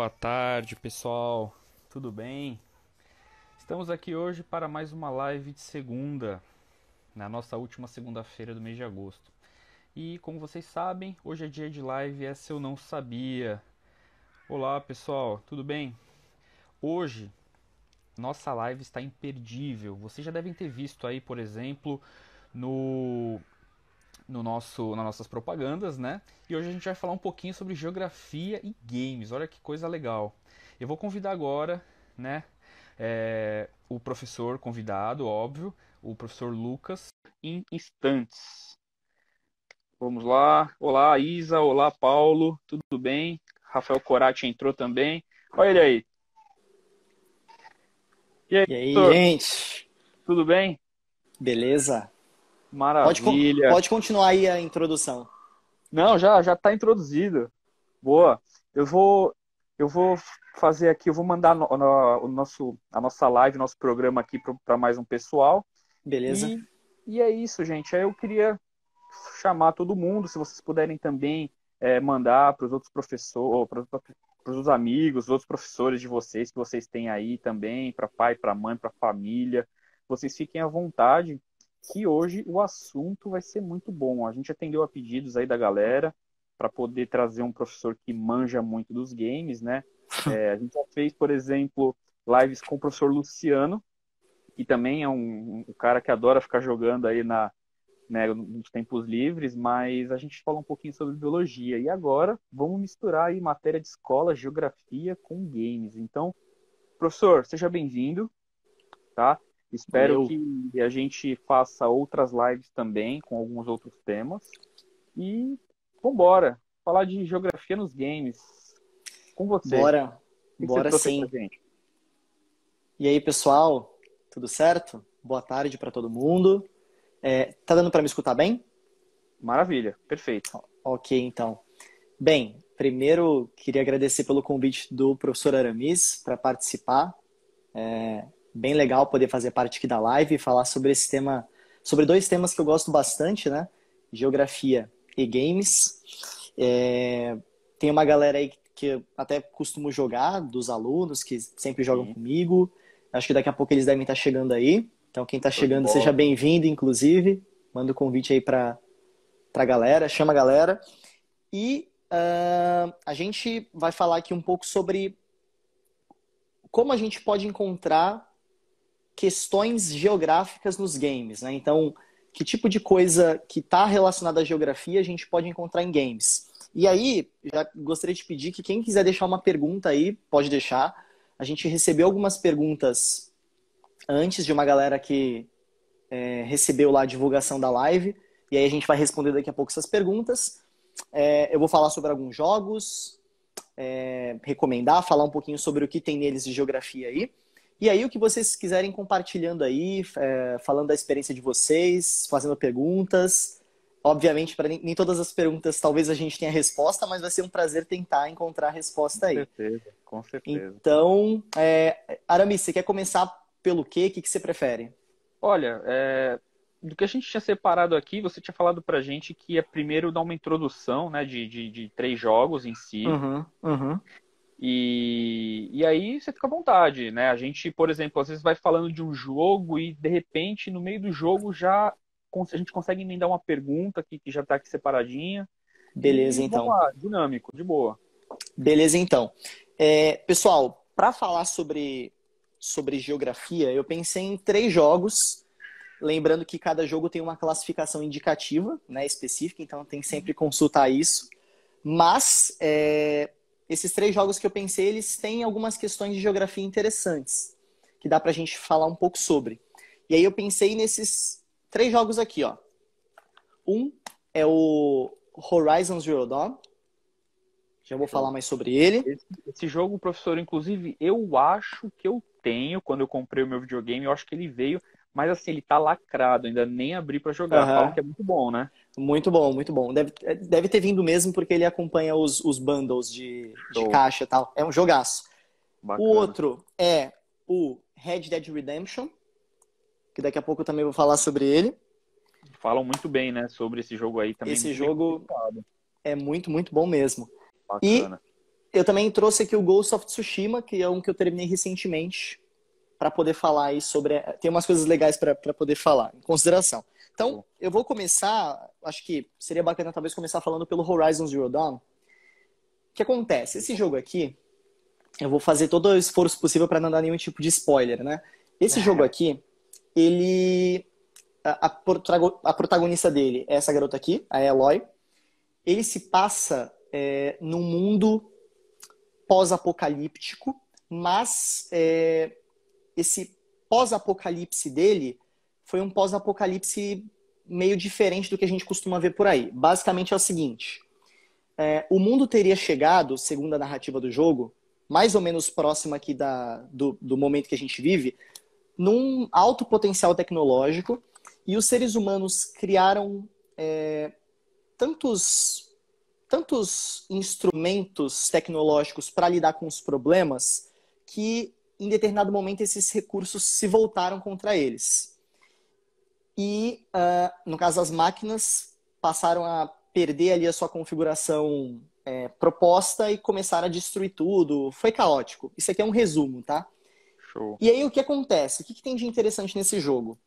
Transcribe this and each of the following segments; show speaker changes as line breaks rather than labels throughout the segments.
Boa tarde, pessoal. Tudo bem? Estamos aqui hoje para mais uma live de segunda, na nossa última segunda-feira do mês de agosto. E como vocês sabem, hoje é dia de live Essa Eu Não Sabia. Olá, pessoal, tudo bem? Hoje, nossa live está imperdível. Vocês já devem ter visto aí, por exemplo, no, nas nossas propagandas, né? E hoje a gente vai falar um pouquinho sobre geografia e games. Olha que coisa legal. Eu vou convidar agora, né, o professor convidado, óbvio, o professor Lucas, em instantes. Vamos lá. Olá, Isa. Olá, Paulo. Tudo bem? Rafael Corati entrou também. Olha ele aí. E aí,
E aí,
professor?
gente?
Tudo bem?
Beleza? Pode,
Maravilha.
pode continuar aí a introdução.
Não, já está introduzido. Boa. Eu vou eu vou fazer aqui, eu vou mandar a nossa live, nosso programa aqui para mais um pessoal.
Beleza?
E, e é isso, gente. Aí eu queria chamar todo mundo, se vocês puderem também mandar para os outros professores, para os amigos, os outros professores de vocês que vocês têm aí também, para pai, para mãe, para família. Vocês fiquem à vontade, que hoje o assunto vai ser muito bom. A gente atendeu a pedidos aí da galera para poder trazer um professor que manja muito dos games, né? A gente já fez, por exemplo, lives com o professor Luciano, que também é um cara que adora ficar jogando aí né, nos tempos livres, mas a gente fala um pouquinho sobre biologia. E agora vamos misturar aí matéria de escola, geografia com games. Então, professor, seja bem-vindo, tá? Espero
Valeu.
que a gente faça outras lives também com alguns outros temas. E vambora, falar de geografia nos games. Com você.
Bora.
O que você
Bora
trouxe aí pra
sim.
gente?
E aí, pessoal? Tudo certo? Boa tarde para todo mundo. Tá dando para me escutar bem?
Maravilha, perfeito.
Ok, então. Bem, primeiro queria agradecer pelo convite do professor Aramis para participar. Bem legal poder fazer parte aqui da live e falar sobre esse tema, sobre dois temas que eu gosto bastante, né? Geografia e games. É, Tem uma galera aí que eu até costumo jogar, dos alunos que sempre jogam
Sim,
comigo. Acho que daqui a pouco eles devem estar chegando aí. Então, quem está
show de
chegando, seja
bola.
bem-vindo, inclusive. Manda o convite aí para a galera, chama a galera. E a gente vai falar aqui um pouco sobre como a gente pode encontrar questões geográficas nos games, né? Então, que tipo de coisa que está relacionada à geografia a gente pode encontrar em games? E aí, já gostaria de pedir que quem quiser deixar uma pergunta aí, pode deixar. A gente recebeu algumas perguntas antes de uma galera que recebeu lá a divulgação da live, e aí a gente vai responder daqui a pouco essas perguntas. Eu vou falar sobre alguns jogos, recomendar, falar um pouquinho sobre o que tem neles de geografia aí. E aí, o que vocês quiserem compartilhando aí, falando da experiência de vocês, fazendo perguntas. Obviamente, para nem todas as perguntas talvez a gente tenha resposta, mas vai ser um prazer tentar encontrar a
Com
resposta aí.
certeza, com certeza.
Então, Aramis, você quer começar pelo quê? O que você prefere?
Olha, do que a gente tinha separado aqui, você tinha falado pra gente que é primeiro dar uma introdução, né, de três jogos em si,
Uhum, uhum.
e aí você fica à vontade, né? A gente, por exemplo, às vezes vai falando de um jogo e de repente no meio do jogo já a gente consegue emendar uma pergunta que já tá aqui separadinha,
Beleza,
e vamos
então.
lá, dinâmico, de boa.
Beleza, então. Pessoal, para falar sobre geografia, eu pensei em três jogos. Lembrando que cada jogo tem uma classificação indicativa, né, específica, então tem que sempre consultar isso. Mas esses três jogos que eu pensei, eles têm algumas questões de geografia interessantes, que dá pra gente falar um pouco sobre. E aí eu pensei nesses três jogos aqui, ó. Um é o Horizon Zero Dawn, já vou falar
Show.
mais sobre ele.
Esse jogo, professor, inclusive, eu acho que eu tenho, quando eu comprei o meu videogame, eu acho que ele veio, mas assim, ele tá lacrado, ainda nem abri pra jogar. Falam
Aham.
que é muito bom, né?
Muito bom, muito bom. Deve ter vindo mesmo porque ele acompanha os bundles de
Show.
caixa e tal. É um jogaço. O
Bacana.
outro é o Red Dead Redemption, que daqui a pouco eu também vou falar sobre ele.
Falam muito bem, né, sobre esse jogo aí, também
Esse
muito bem
jogo
conceituado.
é muito, muito bom mesmo. E
Bacana.
Eu também trouxe aqui o Ghost of Tsushima, que é um que eu terminei recentemente, para poder falar aí sobre. Tem umas coisas legais para poder falar, em consideração. Então, eu vou começar, acho que seria bacana talvez começar falando pelo Horizon Zero Dawn. O que acontece? Esse jogo aqui, eu vou fazer todo o esforço possível para não dar nenhum tipo de spoiler, né? Esse jogo aqui, ele. A protagonista dele é essa garota aqui, a Aloy. Ele se passa num mundo pós-apocalíptico, mas esse pós-apocalipse dele foi um pós-apocalipse meio diferente do que a gente costuma ver por aí. Basicamente é o seguinte: o mundo teria chegado, segundo a narrativa do jogo, mais ou menos próximo aqui do momento que a gente vive, num alto potencial tecnológico, e os seres humanos criaram tantos instrumentos tecnológicos para lidar com os problemas que, em determinado momento, esses recursos se voltaram contra eles. E, no caso, as máquinas passaram a perder ali a sua configuração proposta e começaram a destruir tudo. Foi caótico. Isso aqui é um resumo, tá?
Show.
E aí, o que acontece? O que tem de interessante nesse jogo?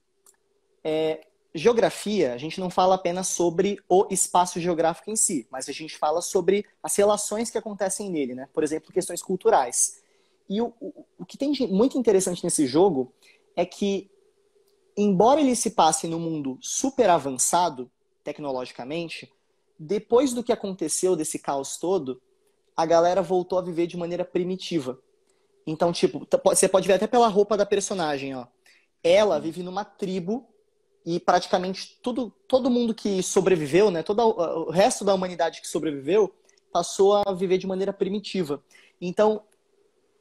Geografia, a gente não fala apenas sobre o espaço geográfico em si, mas a gente fala sobre as relações que acontecem nele, né? Por exemplo, questões culturais. E o que tem de muito interessante nesse jogo é que, embora ele se passe num mundo super avançado tecnologicamente, depois do que aconteceu desse caos todo, a galera voltou a viver de maneira primitiva. Então, tipo, você pode ver até pela roupa da personagem, ó. Ela vive numa tribo e praticamente todo mundo que sobreviveu, né, todo o resto da humanidade que sobreviveu, passou a viver de maneira primitiva. Então,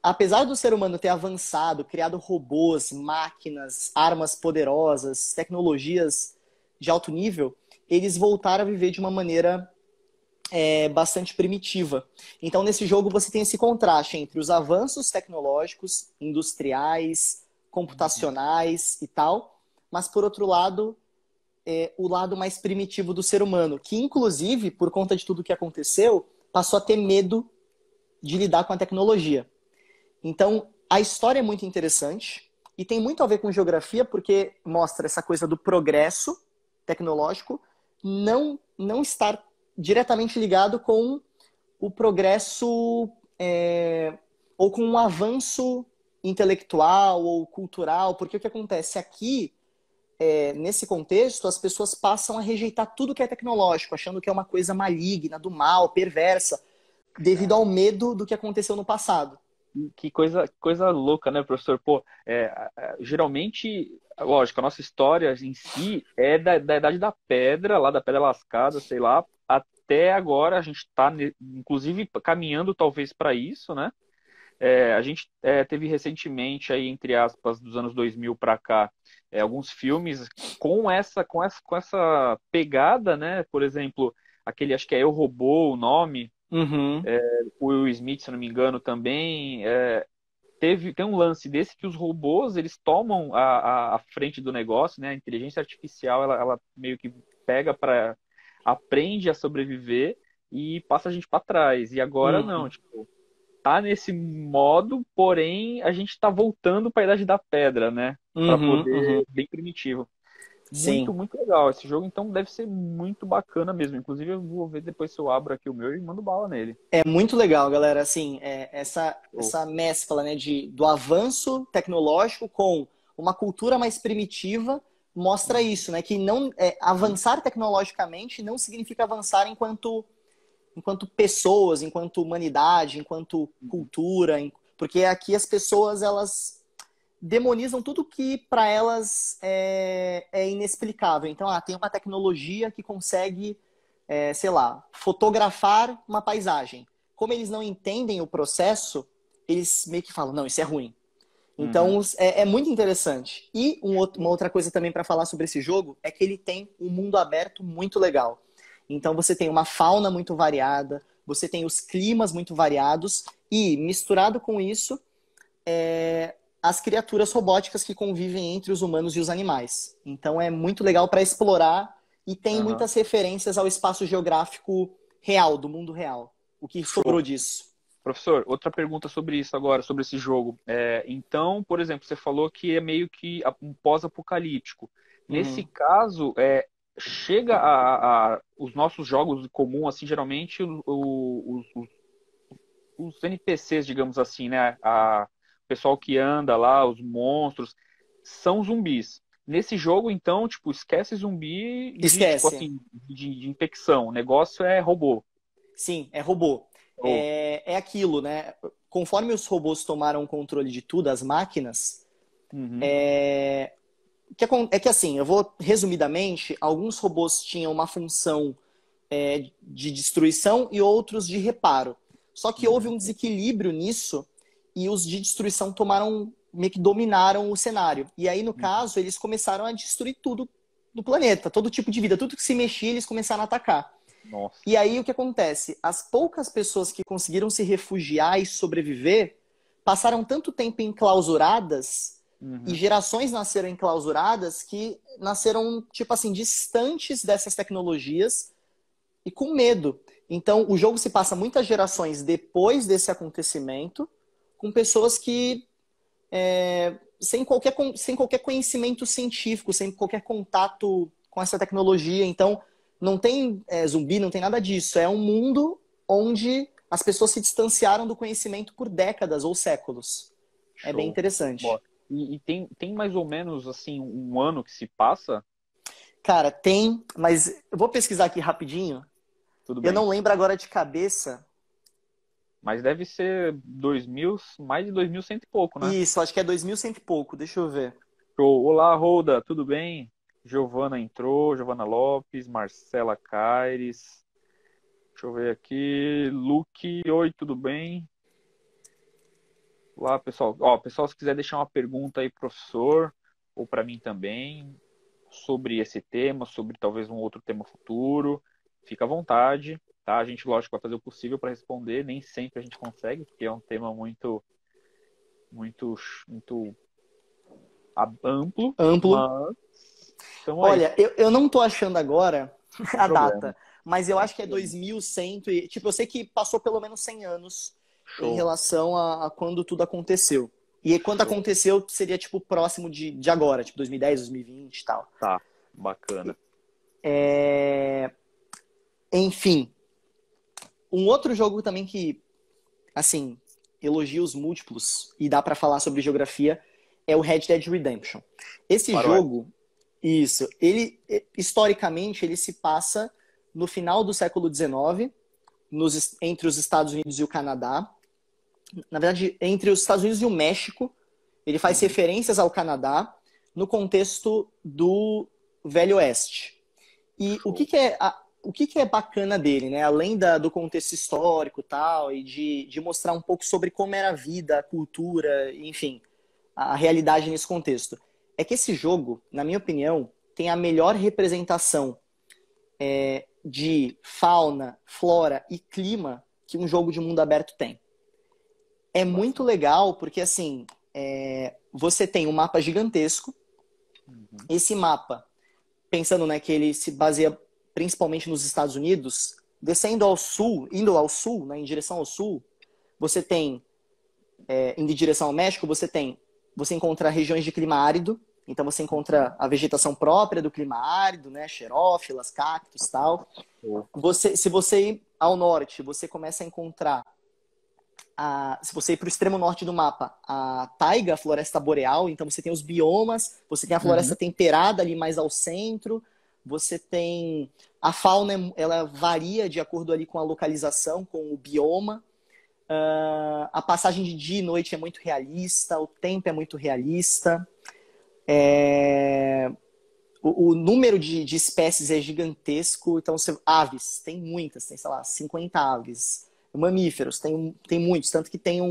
apesar do ser humano ter avançado, criado robôs, máquinas, armas poderosas, tecnologias de alto nível, eles voltaram a viver de uma maneira bastante primitiva. Então, nesse jogo, você tem esse contraste entre os avanços tecnológicos, industriais, computacionais e tal, mas, por outro lado, o lado mais primitivo do ser humano, que, inclusive, por conta de tudo que aconteceu, passou a ter medo de lidar com a tecnologia. Então, a história é muito interessante e tem muito a ver com geografia, porque mostra essa coisa do progresso tecnológico não estar diretamente ligado com o progresso ou com um avanço intelectual ou cultural, porque o que acontece aqui, nesse contexto, as pessoas passam a rejeitar tudo que é tecnológico, achando que é uma coisa maligna, do mal, perversa, devido ao medo do que aconteceu no passado.
Que coisa louca, né, professor? Pô, geralmente, lógico, a nossa história em si é da Idade da Pedra, lá da Pedra Lascada, sei lá, até agora a gente está, inclusive, caminhando talvez para isso, né? A gente teve recentemente, aí, entre aspas, dos anos 2000 para cá, alguns filmes com essa pegada, né? Por exemplo, aquele, acho que é Eu, Robô, o nome,
Uhum.
o Will Smith, se não me engano, também. Tem um lance desse que os robôs, eles tomam a frente do negócio, né? A inteligência artificial, ela meio que aprende a sobreviver e passa a gente para trás. E agora não, tipo, tá nesse modo, porém a gente tá voltando para a Idade da Pedra, né? Para poder, bem primitivo.
Sim.
Muito, muito legal. Esse jogo, então, deve ser muito bacana mesmo. Inclusive, eu vou ver depois se eu abro aqui o meu e mando bala nele.
É muito legal, galera. Assim, essa mescla, né, do avanço tecnológico com uma cultura mais primitiva mostra isso, né? Que não avançar tecnologicamente não significa avançar enquanto pessoas, enquanto humanidade, enquanto cultura, porque aqui as pessoas elas demonizam tudo que para elas é inexplicável. Então, tem uma tecnologia que consegue, sei lá, fotografar uma paisagem. Como eles não entendem o processo, eles meio que falam, não, isso é ruim. Então, é muito interessante. E uma outra coisa também para falar sobre esse jogo é que ele tem um mundo aberto muito legal. Então, você tem uma fauna muito variada, você tem os climas muito variados e, misturado com isso, as criaturas robóticas que convivem entre os humanos e os animais. Então, é muito legal para explorar e tem muitas referências ao espaço geográfico real, do mundo real. O que sobrou disso.
Professor, outra pergunta sobre isso agora, sobre esse jogo. Então, por exemplo, você falou que é meio que um pós-apocalíptico. Nesse
Uhum.
caso, chega os nossos jogos em comum, assim, geralmente os NPCs, digamos assim, né? O pessoal que anda lá, os monstros, são zumbis. Nesse jogo, então, tipo, esquece zumbi tipo
Esquece.
assim, de infecção. O negócio é robô.
Sim, é robô.
Oh.
É aquilo, né? Conforme os robôs tomaram o controle de tudo, as máquinas,
Uhum.
é que assim, eu vou resumidamente, alguns robôs tinham uma função de destruição e outros de reparo. Só que houve
Uhum.
um desequilíbrio nisso e os de destruição tomaram, meio que dominaram o cenário. E aí, no
Uhum.
caso, eles começaram a destruir tudo do planeta, todo tipo de vida, tudo que se mexia, eles começaram a atacar.
Nossa.
E aí o que acontece? As poucas pessoas que conseguiram se refugiar e sobreviver passaram tanto tempo enclausuradas e
Uhum.
gerações nasceram enclausuradas que nasceram, tipo assim, distantes dessas tecnologias e com medo. Então, o jogo se passa muitas gerações depois desse acontecimento, com pessoas que, sem qualquer conhecimento científico, sem qualquer contato com essa tecnologia. Então, não tem zumbi, não tem nada disso. É um mundo onde as pessoas se distanciaram do conhecimento por décadas ou séculos. É bem
Show. Bom,
interessante.
e tem mais ou menos assim um ano que se passa?
Cara, tem, mas eu vou pesquisar aqui rapidinho.
Tudo
Eu
bem.
não lembro agora de cabeça.
Mas deve ser 2000, mais de 2100 e pouco, né?
Isso, acho que é 2100 e pouco, deixa eu ver.
Show. Olá, Rolda, tudo bem? Giovana entrou, Giovana Lopes, Marcela Caires. Deixa eu ver aqui. Luke, oi, tudo bem? Olá, pessoal. Ó, pessoal, se quiser deixar uma pergunta aí, professor, ou para mim também, sobre esse tema, sobre talvez um outro tema futuro, fica à vontade, tá? A gente, lógico, vai fazer o possível para responder. Nem sempre a gente consegue, porque é um tema muito, muito amplo,
Amplo.
mas estamos aí,
Olha, eu não tô achando agora
sem
a
problema,
data, mas eu
sem
acho que é
problema.
2100 e, tipo, eu sei que passou pelo menos 100 anos em
Show,
relação a quando tudo aconteceu. E quando
show.
aconteceu, seria, tipo, próximo de agora, tipo, 2010, 2020 e tal.
Tá, bacana.
Enfim, um outro jogo também que, assim, elogios múltiplos e dá pra falar sobre geografia é o Red Dead Redemption. Esse
Faroeste.
jogo, isso, ele, historicamente, ele se passa no final do século XIX, entre os Estados Unidos e o Canadá. Na verdade, entre os Estados Unidos e o México. Ele faz
Uhum.
referências ao Canadá no contexto do Velho Oeste. E o que,
Show.
que é o que, que é bacana dele, né? Além do contexto histórico tal, e de mostrar um pouco sobre como era a vida, a cultura, enfim, a realidade nesse contexto. É que esse jogo, na minha opinião, tem a melhor representação de fauna, flora e clima que um jogo de mundo aberto tem. É muito
Bacana.
legal porque, assim, você tem um mapa gigantesco.
Uhum.
Esse mapa, pensando, né, que ele se baseia principalmente nos Estados Unidos, descendo ao sul, indo ao sul, né, em direção ao sul, você tem, indo em direção ao México, você encontra regiões de clima árido. Então você encontra a vegetação própria do clima árido, né, xerófilas, cactos, tal.
Show.
Se você ir ao norte, você começa a encontrar, se você ir para o extremo norte do mapa, a taiga, a floresta boreal. Então você tem os biomas, você tem a floresta
Uhum.
temperada ali mais ao centro, você tem a fauna, ela varia de acordo ali com a localização, com o bioma. A passagem de dia e noite é muito realista, o tempo é muito realista. O número de espécies é gigantesco. Então, aves, tem muitas, tem, sei lá, 50 aves. Mamíferos, tem muitos. Tanto que tem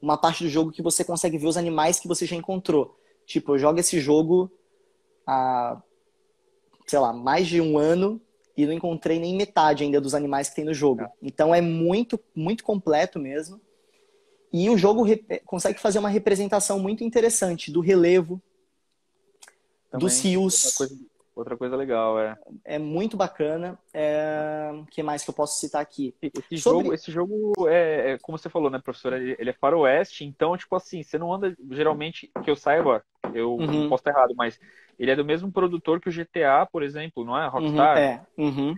uma parte do jogo que você consegue ver os animais que você já encontrou. Tipo, eu jogo esse jogo há, sei lá, mais de um ano e não encontrei nem metade ainda dos animais que tem no jogo.
Ah,
Então, é muito, muito completo mesmo. E o jogo consegue fazer uma representação muito interessante do relevo, dos
também, outra
rios.
coisa, outra coisa legal, é.
É muito bacana. O que mais que eu posso citar aqui?
Esse jogo,
Sobre.
esse jogo como você falou, né, professor? Ele é faroeste, então, tipo assim, você não anda, geralmente, que eu saiba, eu
Uhum,
posso estar errado, mas ele é do mesmo produtor que o GTA, por exemplo, não é?
uhum,
Rockstar.
uhum.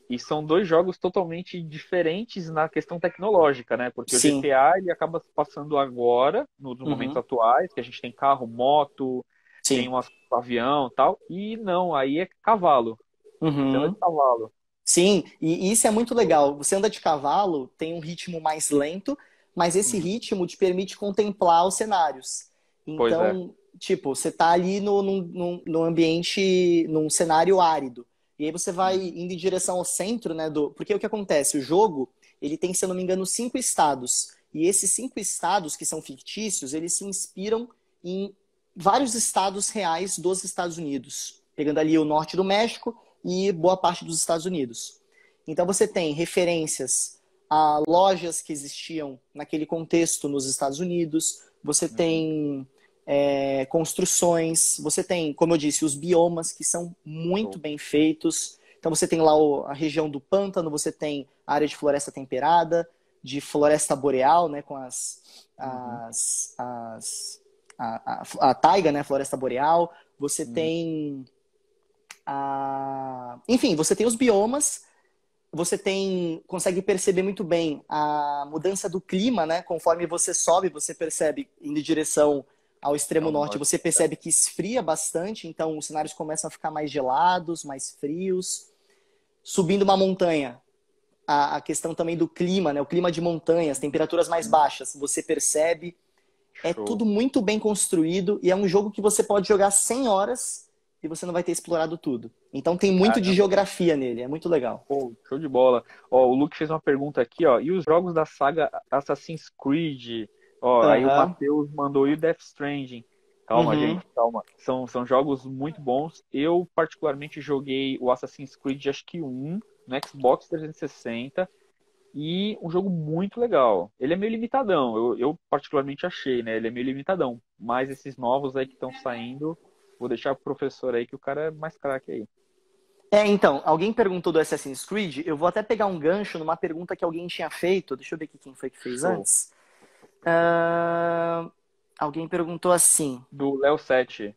E são dois jogos totalmente diferentes na questão tecnológica, né? Porque o
Sim.
GTA, ele acaba se passando agora, nos momentos
Uhum,
atuais, que a gente tem carro, moto, tem
sim.
um avião e tal, e não, aí é cavalo. Você anda de
Uhum.
cavalo.
Sim, e isso é muito legal. Você anda de cavalo, tem um ritmo mais lento, mas esse
Uhum.
ritmo te permite contemplar os cenários.
Pois é.
Então, tipo, você tá ali no ambiente, num cenário árido. E aí você vai
Uhum.
indo em direção ao centro, né? Porque o que acontece? O jogo, ele tem, se eu não me engano, 5 estados. E esses 5 estados, que são fictícios, eles se inspiram em vários estados reais dos Estados Unidos. Pegando ali o norte do México e boa parte dos Estados Unidos. Então você tem referências a lojas que existiam naquele contexto nos Estados Unidos, você
Uhum.
tem construções, você tem, como eu disse, os biomas que são muito
Show.
bem feitos. Então você tem lá a região do pântano, você tem a área de floresta temperada, de floresta boreal, né, com
Uhum.
a taiga, né, floresta boreal. Você
Uhum.
tem enfim, você tem os biomas, você consegue perceber muito bem a mudança do clima, né? Conforme você sobe, você percebe indo em direção ao extremo
Ao
norte,
norte.
você percebe que esfria bastante, então os cenários começam a ficar mais gelados, mais frios. Subindo uma montanha, a questão também do clima, né? O clima de montanhas, temperaturas mais
Uhum.
baixas, você percebe. É
Show.
tudo muito bem construído e é um jogo que você pode jogar 100 horas e você não vai ter explorado tudo. Então tem muito de
Caramba.
geografia nele, é muito legal.
Pô, show de bola. Ó, o Luke fez uma pergunta aqui, ó. E os jogos da saga Assassin's Creed? Ó, aí o
Aham.
Matheus mandou e o Death Stranding. Calma,
Uhum.
gente, calma. São jogos muito bons. Eu, particularmente, joguei o Assassin's Creed, acho que um, no Xbox 360. E um jogo muito legal. Ele é meio limitadão. Eu particularmente achei, né? Ele é meio limitadão. Mas esses novos aí que estão saindo, vou deixar pro professor aí, que o cara é mais craque aí.
Então, alguém perguntou do Assassin's Creed. Eu vou até pegar um gancho numa pergunta que alguém tinha feito. Deixa eu ver aqui quem foi que fez
Show.
antes. Alguém perguntou assim.
Do Léo 7.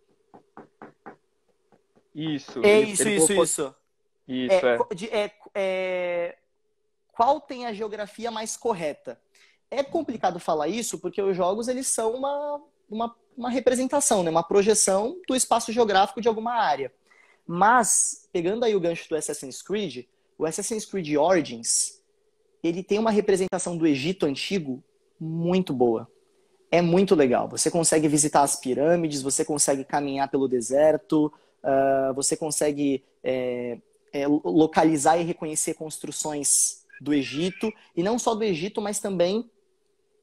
Isso,
É
ele,
isso,
ele
isso,
colocou.
isso.
Isso, é.
Qual tem a geografia mais correta? É
Uhum.
complicado falar isso porque os jogos eles são uma representação, né? Uma projeção do espaço geográfico de alguma área. Mas, pegando aí o gancho do Assassin's Creed, o Assassin's Creed Origins, ele tem uma representação do Egito Antigo muito boa. É muito legal. Você consegue visitar as pirâmides, você consegue caminhar pelo deserto, você consegue localizar e reconhecer construções do Egito, e não só do Egito, mas também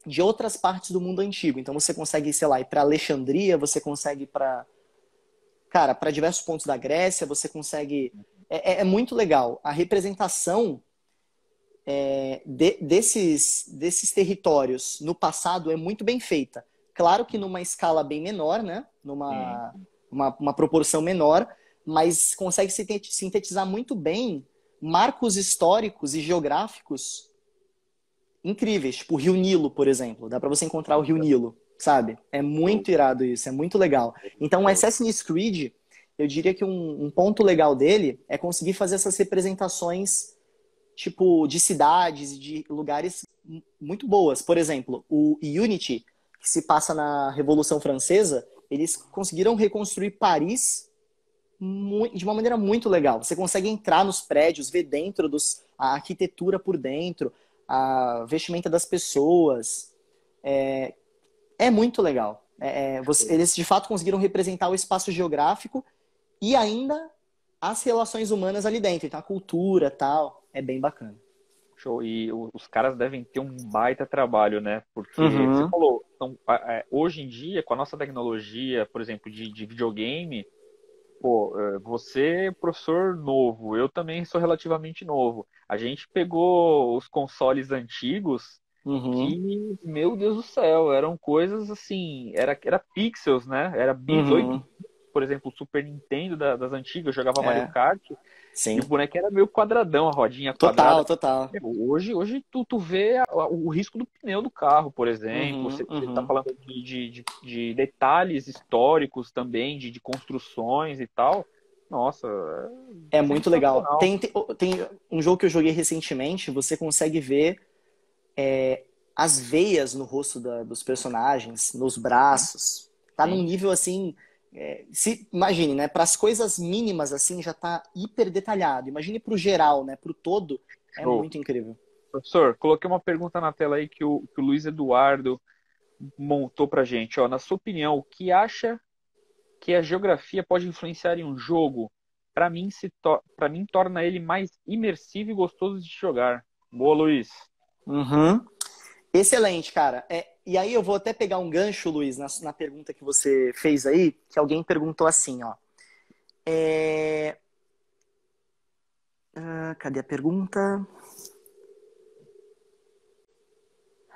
de outras partes do mundo antigo. Então você consegue, sei lá, ir para Alexandria, você consegue ir para diversos pontos da Grécia, você consegue. É muito legal. A representação desses territórios no passado é muito bem feita. Claro que numa escala bem menor, né?
Sim.
Uma proporção menor, mas consegue sintetizar muito bem marcos históricos e geográficos incríveis, tipo o Rio Nilo, por exemplo. Dá para você encontrar o Rio Nilo, sabe? É
Show.
muito irado isso, é muito legal. Então, o
Show.
Assassin's Creed, eu diria que um ponto legal dele é conseguir fazer essas representações tipo de cidades e de lugares muito boas. Por exemplo, o Unity, que se passa na Revolução Francesa, eles conseguiram reconstruir Paris de uma maneira muito legal. Você consegue entrar nos prédios, ver a arquitetura por dentro, a vestimenta das pessoas. É muito legal.
Show.
Eles de fato conseguiram representar o espaço geográfico e ainda as relações humanas ali dentro. Então a cultura tal. É bem bacana.
Show. E os caras devem ter um baita trabalho, né? Porque você
Uhum.
falou, então, hoje em dia, com a nossa tecnologia, por exemplo, de videogame, pô, você é professor novo, eu também sou relativamente novo. A gente pegou os consoles antigos
Uhum.
que, meu Deus do céu, eram coisas assim, era pixels, né? Era bits, 8
Uhum.
bits, por por exemplo, o Super Nintendo das antigas, eu jogava Mario
É,
Kart, e
sim.
o boneco era meio quadradão, a rodinha
Total,
quadrada.
total.
Meu, hoje tu vê o risco do pneu do carro, por exemplo.
Uhum,
Você tá
uhum.
falando de detalhes históricos também, de construções e tal. Nossa,
É
é
muito legal.
sensacional.
Tem um jogo que eu joguei recentemente, você consegue ver as veias no rosto dos personagens, nos
Sim,
braços. Tá num
sim.
nível assim. Imagine, né? Para as coisas mínimas assim já tá hiper detalhado. Imagine pro geral, né? Pro todo, é
Show.
muito incrível.
Professor, coloquei uma pergunta na tela aí que o Luiz Eduardo montou pra gente. Ó, na sua opinião, o que acha que a geografia pode influenciar em um jogo? Para mim torna ele mais imersivo e gostoso de jogar. Boa, Luiz.
Uhum. Excelente, cara. E aí eu vou até pegar um gancho, Luiz, na pergunta que você fez aí, que alguém perguntou assim, ó. É, cadê a pergunta?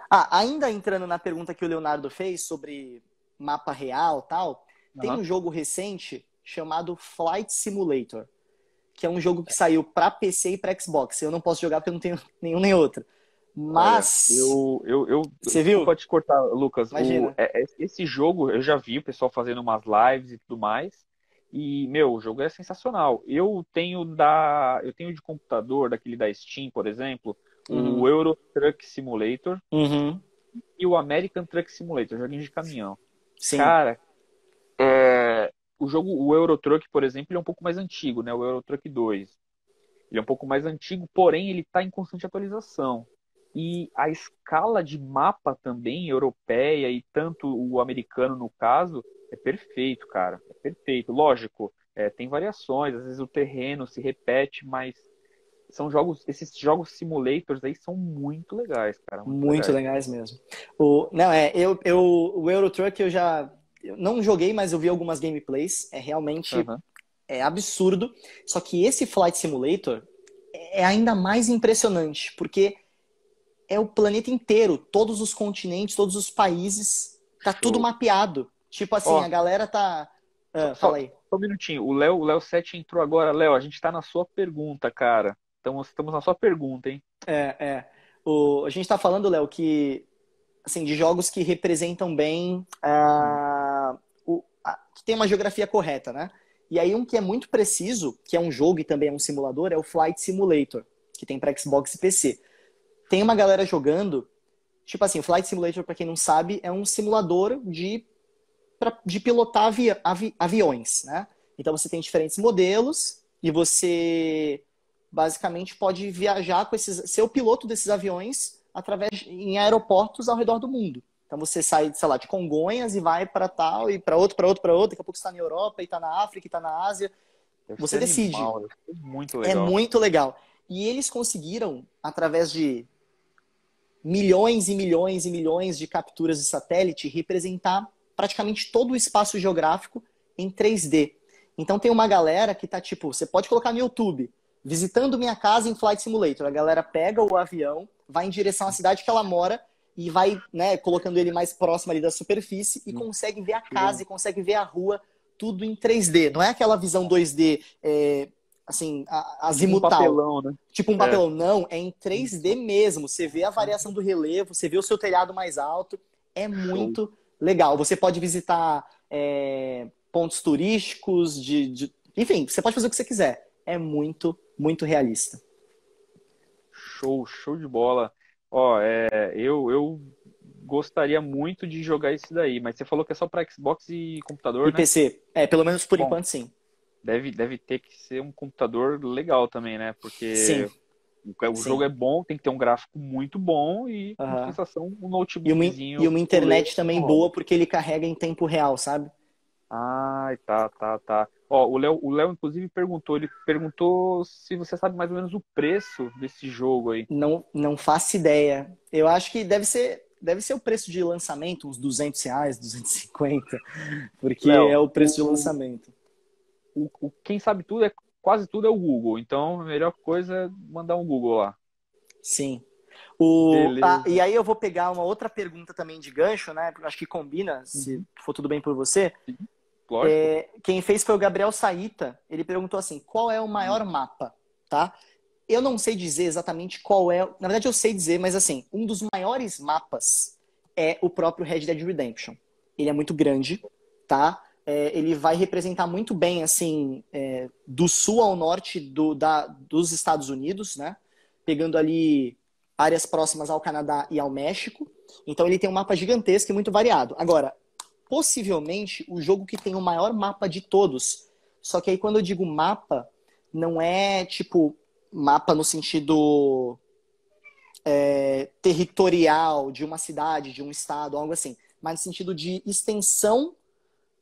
Ainda entrando na pergunta que o Leonardo fez sobre mapa real e tal, tem
Aham.
um jogo recente chamado Flight Simulator, que é um jogo que saiu para PC e para Xbox. Eu não posso jogar porque eu não tenho nenhum nem outro.
Olha,
Mas, você viu?
desculpa te cortar, Lucas.
Imagina.
Esse jogo eu já vi o pessoal fazendo umas lives e tudo mais. E, meu, o jogo é sensacional. Eu tenho de computador, daquele da Steam, por exemplo, o
Uhum.
Euro Truck Simulator
Uhum.
e o American Truck Simulator, joguinho de caminhão.
Sim.
Cara, o Euro Truck, por exemplo, ele é um pouco mais antigo, né? O Euro Truck 2. Ele é um pouco mais antigo, porém ele está em constante atualização. E a escala de mapa também, europeia e tanto o americano no caso, é perfeito, cara. É perfeito. Lógico, tem variações, às vezes o terreno se repete, mas esses jogos simulators aí são muito legais, cara, muito
Muito
legais.
legais mesmo. Não, o Euro Truck eu não joguei, mas eu vi algumas gameplays. É realmente
Aham.
absurdo. Só que esse Flight Simulator é ainda mais impressionante, porque é o planeta inteiro, todos os continentes, todos os países, tá tudo
Show.
mapeado. Tipo assim,
Ó,
a galera tá.
só,
Fala
só,
aí.
só um minutinho. O Léo 7 entrou agora. Léo, a gente tá na sua pergunta, cara. Estamos na sua pergunta, hein?
É, é. A gente tá falando, Léo, que assim, de jogos que representam bem que tem uma geografia correta, né? E aí um que é muito preciso, que é um jogo e também é um simulador, é o Flight Simulator, que tem para Xbox e PC. Tem uma galera jogando, tipo assim, o Flight Simulator, para quem não sabe, é um simulador de pilotar aviões, né? Então você tem diferentes modelos e você basicamente pode viajar com ser o piloto desses aviões em aeroportos ao redor do mundo. Então você sai, sei lá, de Congonhas e vai para tal e para outro, para outro, para outro. Daqui a pouco você está na Europa e está na África e está na Ásia.
Deve
Você
ser
decide.
animal, deve ser muito
É
legal.
muito legal. E eles conseguiram, através de milhões e milhões e milhões de capturas de satélite, representar praticamente todo o espaço geográfico em 3D. Então tem uma galera que tá tipo, você pode colocar no YouTube, visitando minha casa em Flight Simulator. A galera pega o avião, vai em direção à cidade que ela mora e vai, né, colocando ele mais próximo ali da superfície e
Sim,
consegue ver a casa
show.
e consegue ver a rua tudo em 3D. Não é aquela visão 2D, assim,
Tipo um
azimutal.
papelão, né?
Tipo um
É.
papelão. Não, é em 3D mesmo. Você vê a variação do relevo, você vê o seu telhado mais alto. É
Show.
muito legal. Você pode visitar pontos turísticos, enfim, você pode fazer o que você quiser. É muito, muito realista.
Show de bola. Ó, eu gostaria muito de jogar esse daí, mas você falou que é só para Xbox e computador,
E
né?
PC? Pelo menos por
Bom,
enquanto, sim.
deve ter que ser um computador legal também, né?
Sim,
Porque o jogo
sim.
é bom, tem que ter um gráfico muito bom e, em
Aham.
compensação, um
E
notebookzinho
uma
fuleiro
internet também
não roda.
boa, porque ele carrega em tempo real, sabe?
Ai, tá. Ó, o Léo inclusive ele perguntou se você sabe mais ou menos o preço desse jogo aí.
Não, não faço ideia. Eu acho que deve ser o preço de lançamento, uns R$ 200, 250, porque é
Léo,
o preço de lançamento.
quem sabe tudo quase tudo é o Google, então a melhor coisa é mandar um Google lá.
Sim. E
Beleza.
aí eu vou pegar uma outra pergunta também de gancho, né? Porque eu acho que combina, se
Uhum,
for tudo bem por você.
sim, lógico.
Quem fez foi o Gabriel Saita. Ele perguntou assim, qual é o maior mapa, tá? Eu não sei dizer exatamente qual é. Na verdade, eu sei dizer, mas assim, um dos maiores mapas é o próprio Red Dead Redemption. Ele é muito grande, tá? Ele vai representar muito bem, assim, do sul ao norte dos Estados Unidos, né? Pegando ali áreas próximas ao Canadá e ao México. Então, ele tem um mapa gigantesco e muito variado. Agora, possivelmente, o jogo que tem o maior mapa de todos. Só que aí, quando eu digo mapa, não é, tipo, mapa no sentido territorial de uma cidade, de um estado, algo assim. Mas no sentido de extensão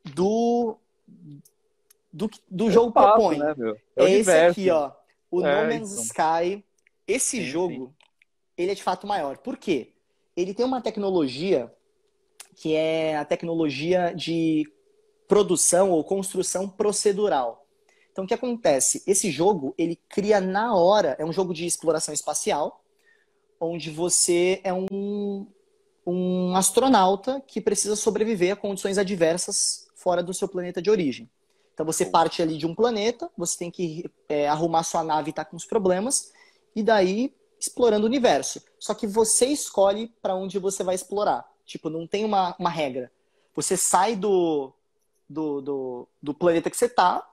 do
É
jogo
espaço,
propõe.
né, meu? É o
É esse aqui,
universo.
ó. O No Man's
Então.
Sky. Esse
Sim, sim.
jogo, ele é de fato maior. Por quê? Ele tem uma tecnologia que é a tecnologia de produção ou construção procedural. Então, o que acontece? Esse jogo, ele cria na hora, é um jogo de exploração espacial, onde você é um astronauta que precisa sobreviver a condições adversas fora do seu planeta de origem. Então, você parte ali de um planeta, você tem que arrumar sua nave e estar com os problemas, e daí explorando o universo. Só que você escolhe para onde você vai explorar. Tipo, não tem uma regra. Você sai do planeta que você tá,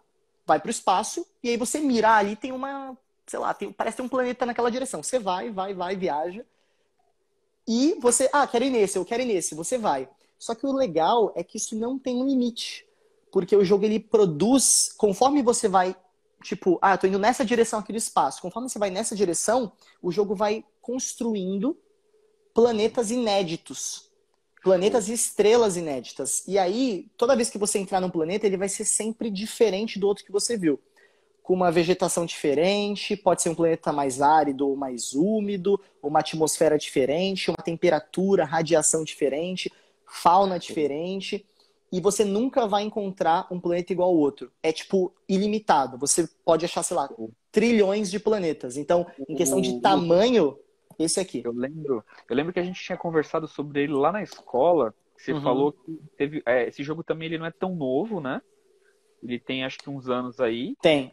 vai pro espaço, e aí você mira ali, tem uma, sei lá, parece ter um planeta naquela direção. Você vai, viaja, e você, quero ir nesse, eu quero ir nesse, você vai. Só que o legal é que isso não tem um limite. Porque o jogo, ele produz, conforme você vai, tipo, eu tô indo nessa direção aqui do espaço. Conforme você vai nessa direção, o jogo vai construindo planetas inéditos. Planetas e estrelas inéditas. E aí, toda vez que você entrar num planeta, ele vai ser sempre diferente do outro que você viu. Com uma vegetação diferente, pode ser um planeta mais árido ou mais úmido, uma atmosfera diferente, uma temperatura, radiação diferente, fauna diferente. E você nunca vai encontrar um planeta igual ao outro. É, tipo, ilimitado. Você pode achar, sei lá, trilhões de planetas. Então, em questão de tamanho, esse aqui.
Eu lembro que a gente tinha conversado sobre ele lá na escola. Você falou que esse jogo também ele não é tão novo, né? Ele tem acho que uns anos aí.
Tem,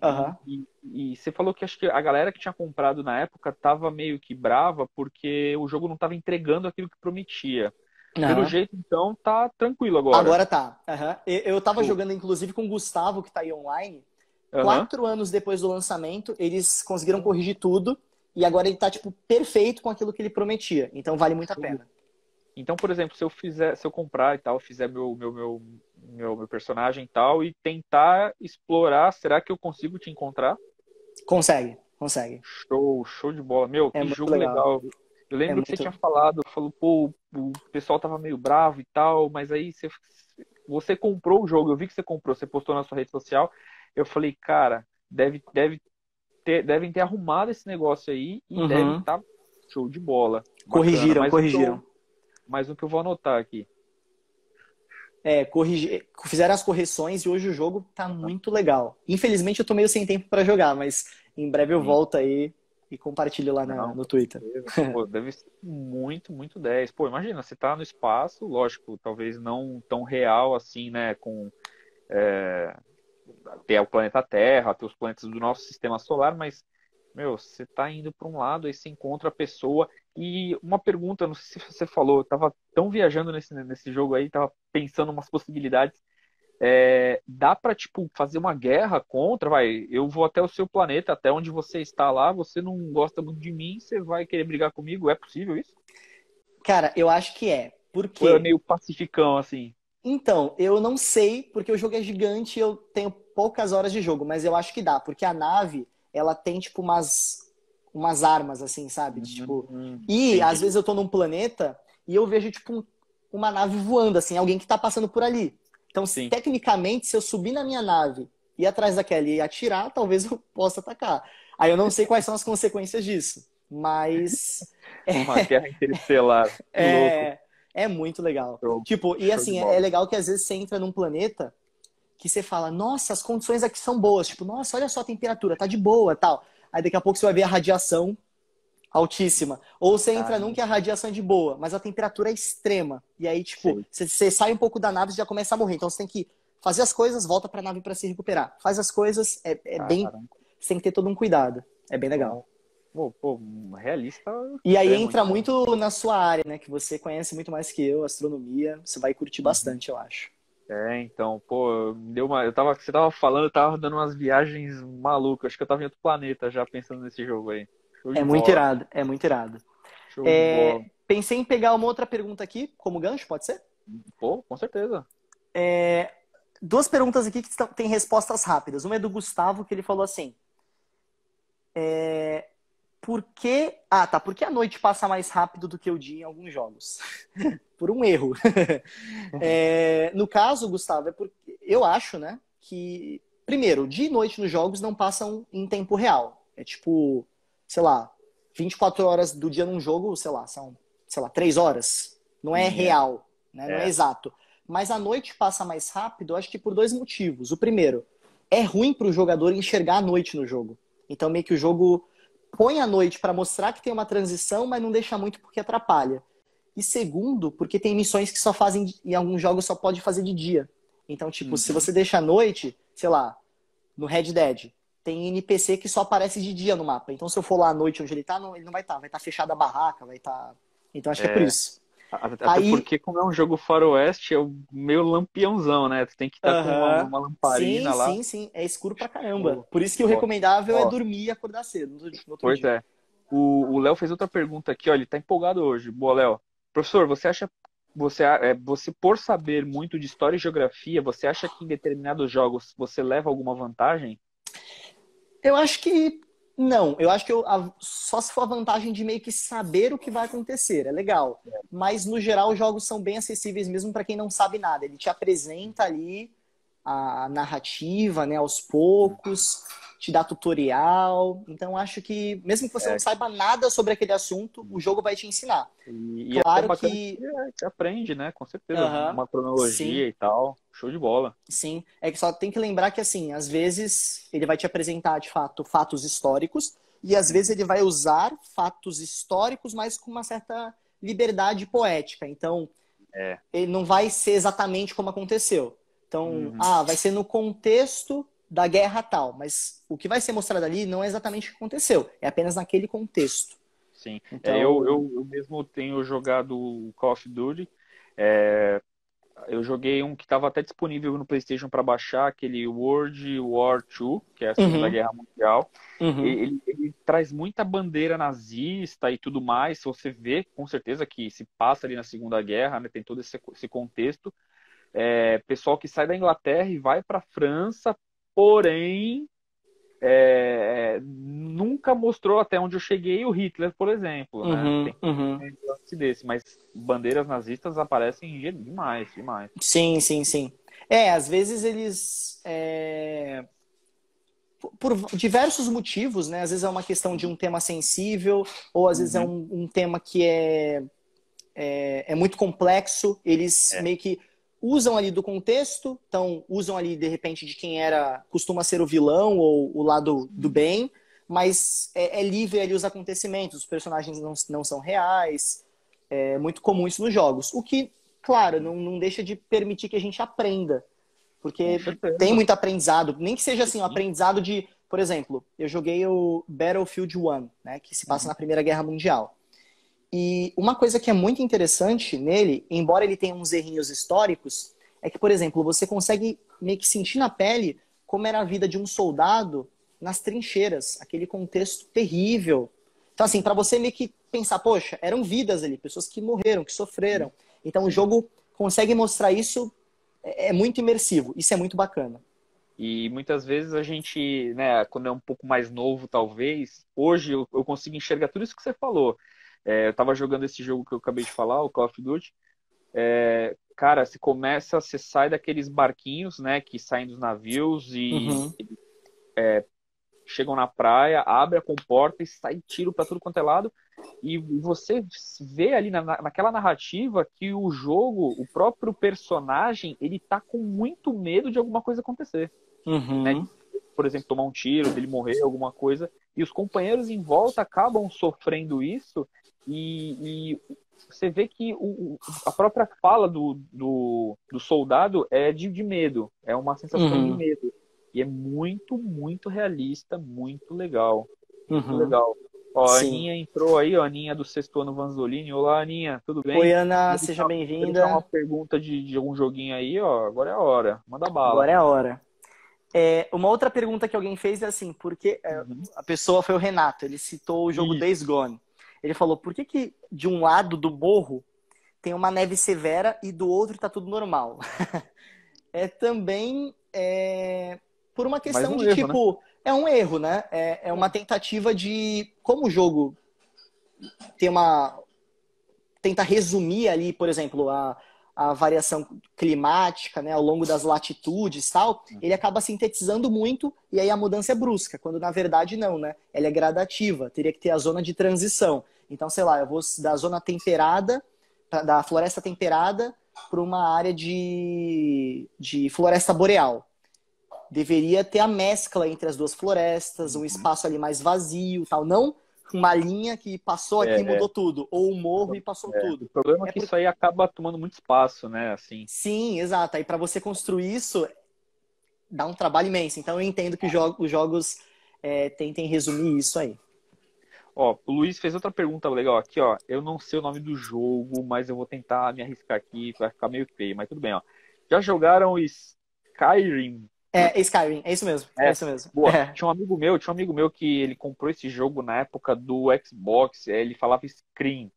E você falou que acho que a galera que tinha comprado na época tava meio que brava porque o jogo não tava entregando aquilo que prometia. Pelo jeito, então, tá tranquilo agora.
Agora tá. Eu tava
Show.
jogando, inclusive, com o Gustavo, que tá aí online.
Aham.
4 anos depois do lançamento, eles conseguiram corrigir tudo. E agora ele tá, tipo, perfeito com aquilo que ele prometia. Então vale muito a pena.
Então, por exemplo, se eu comprar e tal, fizer meu personagem e tal, e tentar explorar, será que eu consigo te encontrar?
Consegue.
Show de bola. Meu,
É
que
muito
jogo
legal.
legal. Eu lembro que você tinha falou, pô, o pessoal tava meio bravo e tal, mas aí você comprou o jogo, eu vi que você comprou, você postou na sua rede social, eu falei, cara, devem ter arrumado esse negócio aí e deve estar show de bola. Bacana.
Corrigiram.
Mais um que eu vou anotar aqui.
Fizeram as correções e hoje o jogo tá muito legal. Infelizmente eu tô meio sem tempo pra jogar, mas em breve eu volto aí e compartilho lá no Twitter.
Pô, deve ser muito, muito 10. Pô, imagina, você tá no espaço, lógico, talvez não tão real assim, né, com ter o planeta Terra, ter os planetas do nosso sistema solar, mas, meu, você tá indo para um lado, aí você encontra a pessoa. E uma pergunta, não sei se você falou, eu tava tão viajando nesse jogo aí, tava pensando umas possibilidades. Dá pra, tipo, fazer uma guerra contra, eu vou até o seu planeta, até onde você está lá, você não gosta muito de mim, você vai querer brigar comigo? É possível isso?
Cara, eu acho que é. Por
Ou é
quê?
meio pacificão, assim?
Então, eu não sei, porque o jogo é gigante e eu tenho poucas horas de jogo, mas eu acho que dá, porque a nave, ela tem, tipo, umas armas, assim, sabe? Tipo, e às
Entendi.
vezes eu tô num planeta e eu vejo, tipo, uma nave voando, assim, alguém que tá passando por ali. Então,
Sim.
tecnicamente, se eu subir na minha nave, ir atrás daquela e atirar, talvez eu possa atacar. Aí eu não sei quais são as consequências disso, mas
Uma guerra interestelar. Que louco.
é muito legal.
Show.
Tipo, e
Show de
assim,
bola.
é legal que às vezes você entra num planeta que você fala, nossa, as condições aqui são boas. Tipo, nossa, olha só a temperatura, tá de boa, tal. Aí daqui a pouco você vai ver a radiação altíssima. Ou você entra num que a radiação é de boa, mas a temperatura é extrema. E aí, tipo,
Sei.
você sai um pouco da nave e já começa a morrer. Então você tem que fazer as coisas, volta pra nave pra se recuperar. Faz as coisas, bem...
Caramba.
Você tem que ter todo um cuidado. É bem legal.
Pô, realista
E aí
extremo,
entra
então.
muito na sua área, né? Que você conhece muito mais que eu, astronomia. Você vai curtir
Uhum.
bastante, eu acho.
Então, pô, me deu uma. Você tava falando, eu tava dando umas viagens malucas. Acho que eu tava em outro planeta já pensando nesse jogo aí. Show de
É muito
bola.
irado, é muito irado.
Show de bola.
Pensei em pegar uma outra pergunta aqui, como gancho, pode ser?
Pô, com certeza.
Duas perguntas aqui que têm respostas rápidas. Uma é do Gustavo, que ele falou assim: por que. Ah, tá. Por que a noite passa mais rápido do que o dia em alguns jogos? Por um erro. No caso, Gustavo, é porque eu acho, né, que. Primeiro, dia e noite nos jogos não passam em tempo real. É tipo, sei lá, 24 horas do dia num jogo, sei lá, são, sei lá, 3 horas. Não é
Sim,
real, né? Não é
é.
exato. Mas a noite passa mais rápido, eu acho que por dois motivos. O primeiro, é ruim para o jogador enxergar a noite no jogo. Então, meio que o jogo põe a noite para mostrar que tem uma transição, mas não deixa muito porque atrapalha. E segundo, porque tem missões que só fazem, em alguns jogos só pode fazer de dia. Então, tipo, se
Uhum.
você deixa a noite, sei lá, no Red Dead, tem NPC que só aparece de dia no mapa. Então, se eu for lá à noite onde ele tá, não, ele não vai estar. Vai estar fechada a barraca, vai estar. Então, acho que é por
É.
isso.
Até
Aí,
porque, como é um jogo faroeste, é o meio lampiãozão, né? Tu tem que estar com
aham.
uma
Sim,
lamparina lá.
sim, sim. É escuro pra caramba.
Show.
Por isso que o
Ó,
recomendável é
ó,
dormir e acordar cedo no outro
pois
dia.
é. O Léo fez outra pergunta aqui, ó. Ele tá empolgado hoje. Boa, Léo. Professor, você acha. Você, por saber muito de história e geografia, você acha que em determinados jogos você leva alguma vantagem?
Eu acho que não. Eu acho que só se for a vantagem de meio que saber o que vai acontecer. É legal. Mas, no geral, os jogos são bem acessíveis mesmo para quem não sabe nada. Ele te apresenta ali a narrativa, né, aos poucos, te dá tutorial. Então, acho que, mesmo que você não
É,
saiba nada sobre aquele assunto, o jogo vai te ensinar.
e é
Claro
bacana
que.
que aprende, né? Com certeza.
Aham,
Uma
sim.
cronologia e tal. Show de bola.
Sim, é que só tem que lembrar que, assim, às vezes ele vai te apresentar, de fato, fatos históricos e às vezes ele vai usar fatos históricos, mas com uma certa liberdade poética. Então,
É.
ele não vai ser exatamente como aconteceu. Então,
Uhum.
vai ser no contexto da guerra tal, mas o que vai ser mostrado ali não é exatamente o que aconteceu, é apenas naquele contexto.
Sim.
Então,
Eu mesmo tenho jogado o Call of Duty. É, eu joguei um que estava até disponível no PlayStation para baixar, aquele World War II, que é a Segunda
uhum,
Guerra Mundial.
uhum,
Ele traz muita bandeira nazista e tudo mais. Você vê, com certeza, que se passa ali na Segunda Guerra, né, tem todo esse contexto. Pessoal que sai da Inglaterra e vai para a França, porém nunca mostrou até onde eu cheguei o Hitler, por exemplo, né?
uhum,
Tem
uhum.
um lance desse, mas bandeiras nazistas aparecem demais, demais.
Sim, sim, sim. Às vezes eles por diversos motivos, né? Às vezes é uma questão de um tema sensível, ou às vezes é
Uhum.
um tema que é muito complexo. Eles
É.
meio que usam ali do contexto, então usam ali de repente de quem costuma ser o vilão ou o lado do bem, mas é livre ali os acontecimentos, os personagens não são reais. É muito comum isso nos jogos. O que, claro, não deixa de permitir que a gente aprenda.
Com
Porque tem
certeza.
muito aprendizado, nem que seja assim, um
Sim.
aprendizado de, por exemplo, eu joguei o Battlefield 1, né, que se passa
Uhum.
na Primeira Guerra Mundial. E uma coisa que é muito interessante nele, embora ele tenha uns errinhos históricos, é que, por exemplo, você consegue meio que sentir na pele como era a vida de um soldado nas trincheiras, aquele contexto terrível. Então, assim, para você meio que pensar, poxa, eram vidas ali, pessoas que morreram, que sofreram.
Sim.
Então, o
Sim.
jogo consegue mostrar isso, é muito imersivo. Isso é muito bacana.
E muitas vezes a gente, né, quando é um pouco mais novo, talvez, hoje eu consigo enxergar tudo isso que você falou. Eu estava jogando esse jogo que eu acabei de falar, o Call of Duty. Cara, você sai daqueles barquinhos, né, que saem dos navios e
Uhum,
chegam na praia, abre a comporta e sai tiro para tudo quanto é lado. E você vê ali naquela narrativa que o jogo, o próprio personagem, ele tá com muito medo de alguma coisa acontecer, né?
uhum,
Por exemplo, tomar um tiro, dele morrer, alguma coisa. E os companheiros em volta acabam sofrendo isso. E você vê que a própria fala do soldado é de medo, é uma sensação de
Uhum,
medo. E é muito, muito realista, muito legal. Muito
uhum,
legal. Ó, a
sim.
Aninha entrou aí, ó, a Aninha do sexto ano Vanzolini. Olá, Aninha, tudo
Oi,
bem?
Ana,
Quer
seja
deixar uma
bem-vinda.
pergunta de algum joguinho aí, ó? Agora é a hora. Manda bala.
Agora é a hora. Uma outra pergunta que alguém fez é assim, porque
Uhum.
a pessoa foi o Renato, ele citou o jogo Days
Isso.
Gone. Ele falou, por que que de um lado do morro tem uma neve severa e do outro tá tudo normal? Também por uma
Mais
questão
um
de
erro, né?
tipo, é um erro, né? É uma
É.
tentativa de, como o jogo tem uma, tenta resumir ali, por exemplo, a variação climática, né, ao longo das latitudes e tal, ele acaba sintetizando muito e aí a mudança é brusca, quando na verdade não, né? Ela é gradativa, teria que ter a zona de transição. Então, sei lá, eu vou da zona temperada, da floresta temperada para uma área de floresta boreal. Deveria ter a mescla entre as duas florestas, um
Uhum.
espaço ali mais vazio, tal, não uma linha que passou aqui e
É,
mudou tudo, ou um morro e passou
o
tudo.
problema é
É
que
por...
isso aí acaba tomando muito espaço, né? Assim.
Sim, exato. Aí para você construir isso, dá um trabalho imenso. Então eu entendo que os jogos tentem resumir isso aí.
Ó, o Luiz fez outra pergunta legal aqui, ó. Eu não sei o nome do jogo, mas eu vou tentar me arriscar aqui, vai ficar meio feio, mas tudo bem, ó. Já jogaram Skyrim?
Skyrim, é isso mesmo. É
É,
isso mesmo.
boa. Tinha um amigo meu que ele comprou esse jogo na época do Xbox, ele falava Scream.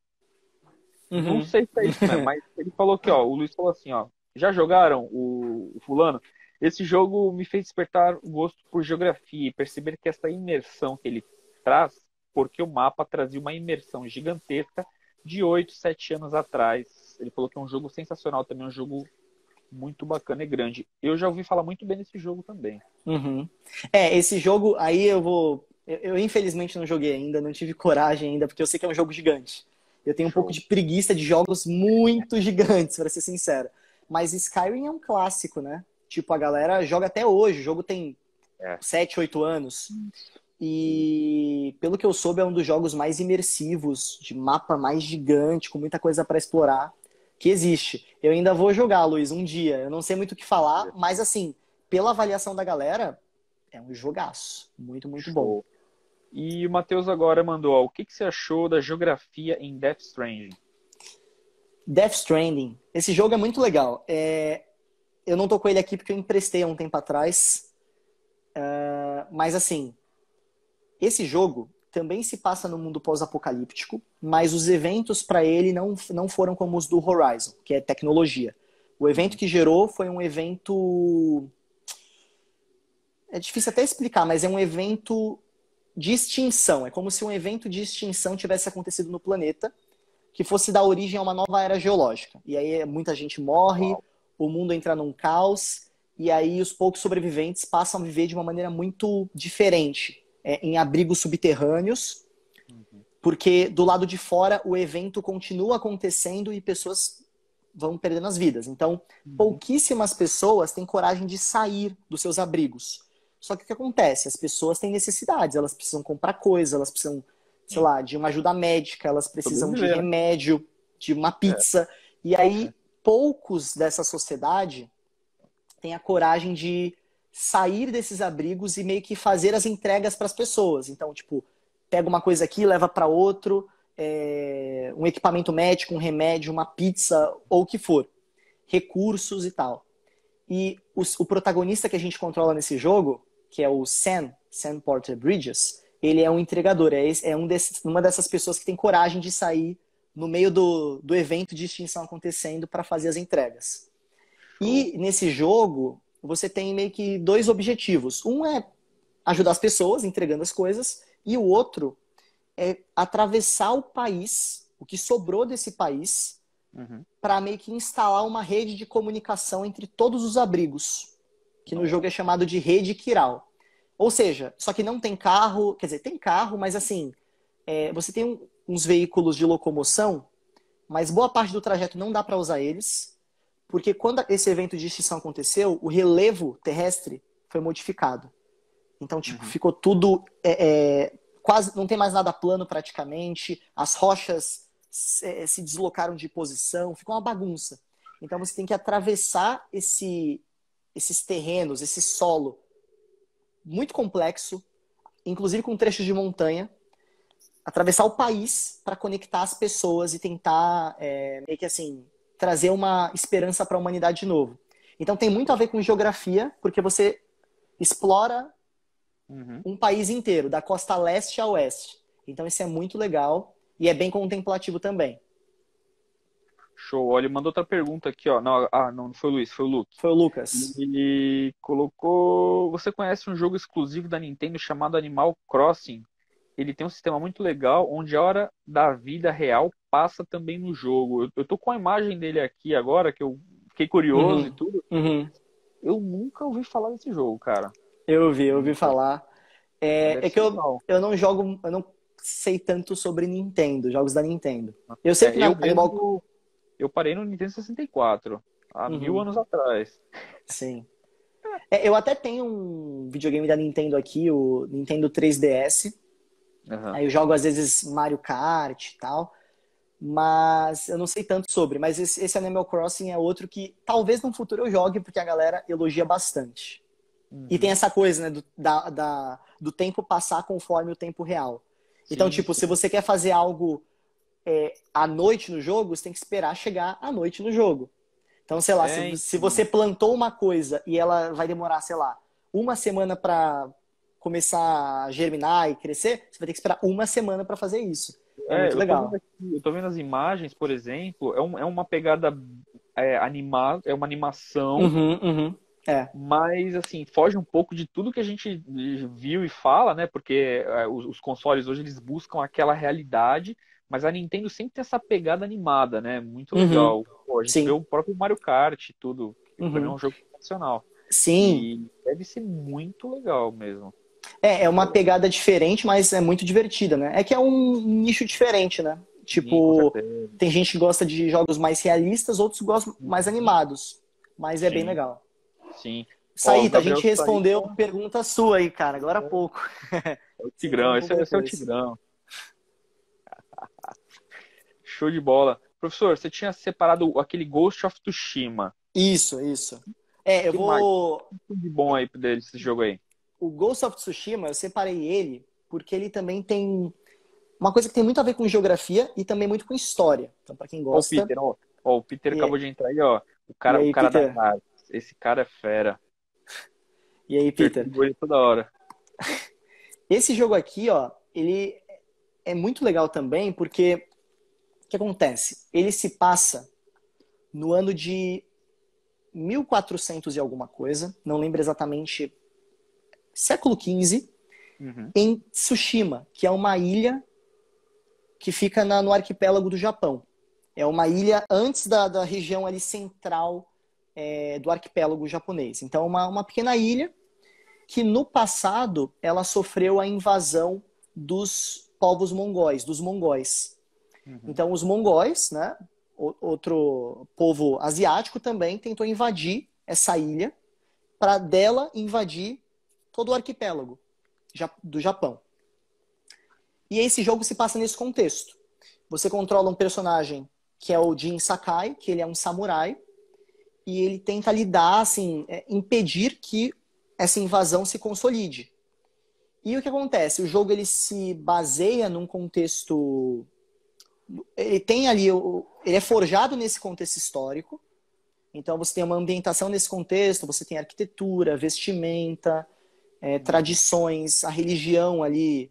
Não
Uhum.
sei se é isso mesmo, mas ele falou que, ó, o Luiz falou assim, ó, já jogaram o fulano? Esse jogo me fez despertar o gosto por geografia e perceber que essa imersão que ele traz, porque o mapa trazia uma imersão gigantesca de 8, 7 anos atrás. Ele falou que é um jogo sensacional também, um jogo muito bacana e grande. Eu já ouvi falar muito bem desse jogo também.
Uhum. Esse jogo aí eu vou. Eu infelizmente não joguei ainda, não tive coragem ainda, porque eu sei que é um jogo gigante. Eu tenho um pouco
Show.
de preguiça de jogos muito gigantes, para ser sincero. Mas Skyrim é um clássico, né? Tipo, a galera joga até hoje. O jogo tem
É.
7, 8 anos.
E
E pelo que eu soube, é um dos jogos mais imersivos, de mapa mais gigante, com muita coisa para explorar, que existe. Eu ainda vou jogar, Luiz, um dia. Eu não sei muito o que falar, mas assim, pela avaliação da galera, é um jogaço. Muito, muito bom.
show. E o Matheus agora mandou, ó, o que que você achou da geografia em Death Stranding?
Death Stranding. Esse jogo é muito legal. Eu não tô com ele aqui porque eu emprestei há um tempo atrás. Mas assim, esse jogo também se passa no mundo pós-apocalíptico, mas os eventos para ele não foram como os do Horizon, que é tecnologia. O evento
Uhum.
que gerou foi um evento. É difícil até explicar, mas é um evento de extinção. É como se um evento de extinção tivesse acontecido no planeta, que fosse dar origem a uma nova era geológica. E aí muita gente morre,
Uau.
o mundo entra num caos, e aí os poucos sobreviventes passam a viver de uma maneira muito diferente, em abrigos subterrâneos,
Uhum.
porque do lado de fora o evento continua acontecendo e pessoas vão perdendo as vidas. Então,
Uhum.
pouquíssimas pessoas têm coragem de sair dos seus abrigos. Só que o que acontece? As pessoas têm necessidades, elas precisam comprar coisas, elas precisam, sei lá, de uma ajuda médica, elas precisam de
Sobreviver, né?
remédio, de uma
É,
pizza. E
é.
aí, poucos dessa sociedade têm a coragem de sair desses abrigos e meio que fazer as entregas para as pessoas. Então, tipo, pega uma coisa aqui, leva para outro, um equipamento médico, um remédio, uma pizza, ou o que for. Recursos e tal. E o protagonista que a gente controla nesse jogo, que é o Sam Porter Bridges, ele é um entregador, uma dessas pessoas que tem coragem de sair no meio do evento de extinção acontecendo para fazer as entregas.
Show.
E nesse jogo, você tem meio que dois objetivos. Um é ajudar as pessoas entregando as coisas, e o outro é atravessar o país, o que sobrou desse país,
Uhum.
para meio que instalar uma rede de comunicação entre todos os abrigos, que no jogo é
Nossa.
chamado de rede Kiral. Ou seja, só que não tem carro, quer dizer, tem carro, mas assim, você tem uns veículos de locomoção, mas boa parte do trajeto não dá para usar eles, porque quando esse evento de extinção aconteceu, o relevo terrestre foi modificado. Então, tipo,
Uhum.
ficou tudo quase, não tem mais nada plano praticamente, as rochas se deslocaram de posição, ficou uma bagunça. Então você tem que atravessar esses terrenos, esse solo muito complexo, inclusive com trechos de montanha, atravessar o país para conectar as pessoas e tentar, meio que assim, trazer uma esperança para a humanidade de novo. Então tem muito a ver com geografia, porque você explora um país inteiro, da costa leste a oeste. Então isso é muito legal e é bem contemplativo também.
Show. Olha, ele mandou outra pergunta aqui, ó. Não, não foi o Luiz, foi o Luke.
Foi o Lucas.
Ele colocou: Você conhece um jogo exclusivo da Nintendo chamado Animal Crossing? Ele tem um sistema muito legal, onde a hora da vida real passa também no jogo. Eu tô com a imagem dele aqui agora, que eu fiquei curioso e
Uhum,
tudo.
uhum.
Eu nunca ouvi falar desse jogo, cara.
Eu ouvi falar.
Mas deve
É que
ser legal.
eu não jogo, eu não sei tanto sobre Nintendo, jogos da Nintendo. Eu sei que na
Eu
Animal...
mesmo, eu parei no Nintendo 64, há mil
Uhum,
anos atrás.
sim. Eu até tenho um videogame da Nintendo aqui, o Nintendo 3DS.
Aham.
Aí eu jogo às vezes Mario Kart e tal, mas eu não sei tanto sobre. Mas esse Animal Crossing é outro que talvez no futuro eu jogue, porque a galera elogia bastante. E tem
Uhum.
essa coisa, né, do tempo passar conforme o tempo real. Então,
Sim,
tipo, se
sim.
você quer fazer algo à noite no jogo, você tem que esperar chegar à noite no jogo. Então, sei lá, se
Então.
você plantou uma coisa e ela vai demorar, sei lá, uma semana para começar a germinar e crescer, você vai ter que esperar uma semana para fazer isso. É muito
Eu tô vendo
legal.
aqui, eu tô vendo as imagens, por exemplo, é uma pegada animada, é uma animação,
Uhum, uhum. É.
mas assim, foge um pouco de tudo que a gente viu e fala, né? Porque os consoles hoje eles buscam aquela realidade, mas a Nintendo sempre tem essa pegada animada, né? Muito
Uhum.
legal. Pô, a gente vê
Sim.
o próprio Mario Kart e tudo, que pra mim é
Uhum.
um jogo sensacional.
Sim.
E deve ser muito legal mesmo.
É
Muito
uma
legal.
pegada diferente, mas é muito divertida, né? É que é um nicho diferente, né?
Sim, com
Tipo,
certeza.
tem gente que gosta de jogos mais realistas, outros gostam mais
Uhum.
animados. Mas é bem
Sim,
legal.
sim. Ó, o
Saíta, a
Gabriel
gente respondeu
Saíta
pergunta sua aí, cara, agora há pouco.
é o
Você entrou um
Tigrão,
pouco
esse é o
depois.
Tigrão. Show de bola. Professor, você tinha separado aquele Ghost of Tsushima.
Isso. Eu
Que mais
vou.
tem de bom aí desse jogo aí?
O Ghost of Tsushima, eu separei ele porque ele também tem uma coisa que tem muito a ver com geografia e também muito com história. Então, pra quem
Ó o
gosta.
Peter, ó. O Peter
E,
acabou de entrar aí, ó.
e
O
aí,
cara das
Peter?
artes. Esse cara é fera.
E aí, Peter?
Perturbo ele toda hora.
Esse jogo aqui, ó, ele é muito legal também porque o que acontece? Ele se passa no ano de 1400 e alguma coisa, não lembro exatamente, século XV,
Uhum.
em Tsushima, que é uma ilha que fica no arquipélago do Japão. É uma ilha antes da região ali central do arquipélago japonês. Então, uma pequena ilha que no passado ela sofreu a invasão dos povos mongóis, dos mongóis.
Uhum.
Então, os mongóis, né, outro povo asiático também tentou invadir essa ilha para dela invadir todo o arquipélago do Japão. E esse jogo se passa nesse contexto. Você controla um personagem que é o Jin Sakai, que ele é um samurai, e ele tenta lidar, assim, impedir que essa invasão se consolide. E o que acontece? O jogo ele se baseia num contexto. Ele tem ali. Ele é forjado nesse contexto histórico. Então você tem uma ambientação nesse contexto, você tem arquitetura, vestimenta,
Uhum.
tradições, a religião ali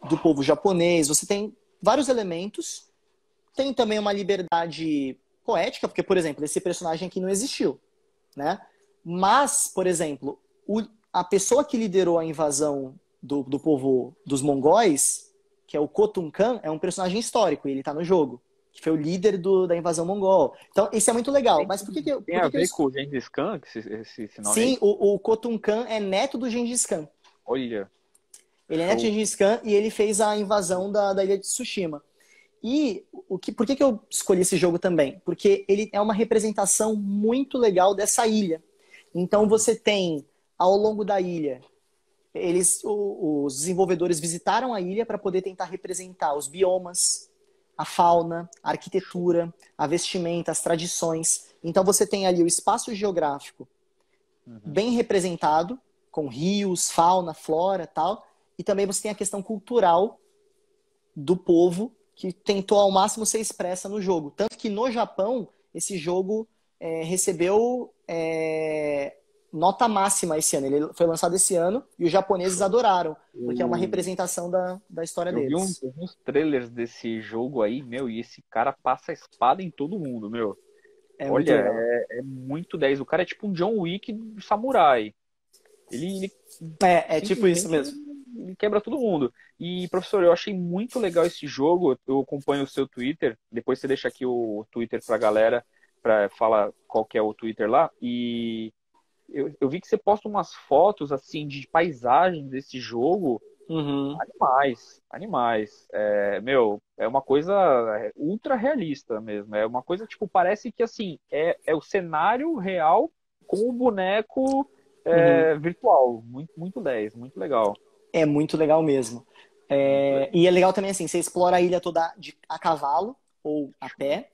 do povo japonês. Você tem vários elementos. Tem também uma liberdade poética, porque, por exemplo, esse personagem aqui não existiu, né? Mas, por exemplo, a pessoa que liderou a invasão do povo dos mongóis, que é o Khotun Khan, é um personagem histórico, e ele tá no jogo, que foi o líder da invasão mongol. Então, isso é muito legal.
Tem,
Mas
tem a ver com o Gengis Khan, esse nome
Sim,
aí?
o Khotun Khan é neto do Gengis Khan.
Olha,
Ele é neto do
show.
Gengis Khan e ele fez a invasão da ilha de Tsushima. E por que eu escolhi esse jogo também? Porque ele é uma representação muito legal dessa ilha. Então
Uhum.
você tem, ao longo da ilha, os desenvolvedores visitaram a ilha para poder tentar representar os biomas, a fauna, a arquitetura, a vestimenta, as tradições. Então você tem ali o espaço geográfico bem representado, com rios, fauna, flora, tal, e também você tem a questão cultural do povo que tentou ao máximo ser expressa no jogo. Tanto que no Japão, esse jogo recebeu nota máxima esse ano. Ele foi lançado esse ano e os japoneses adoraram, porque é uma representação da história deles.
Eu vi uns trailers desse jogo aí, meu, e esse cara passa a espada em todo mundo, meu.
É muito
Olha,
legal.
é muito 10. O cara é tipo um John Wick do samurai. Ele
É tipo isso
simplesmente
mesmo.
ele quebra todo mundo. E, professor, eu achei muito legal esse jogo. Eu acompanho o seu Twitter. Depois você deixa aqui o Twitter pra galera, pra falar qual que é o Twitter lá. E eu vi que você posta umas fotos, assim, de paisagens desse jogo.
Uhum.
Animais, animais. Meu, é uma coisa ultra realista mesmo. É uma coisa, tipo, parece que, assim, é o cenário real com o boneco
Uhum.
virtual. Muito, muito 10, muito legal.
É muito legal mesmo.
Muito legal.
E é legal também assim, você explora a ilha toda a cavalo ou a pé.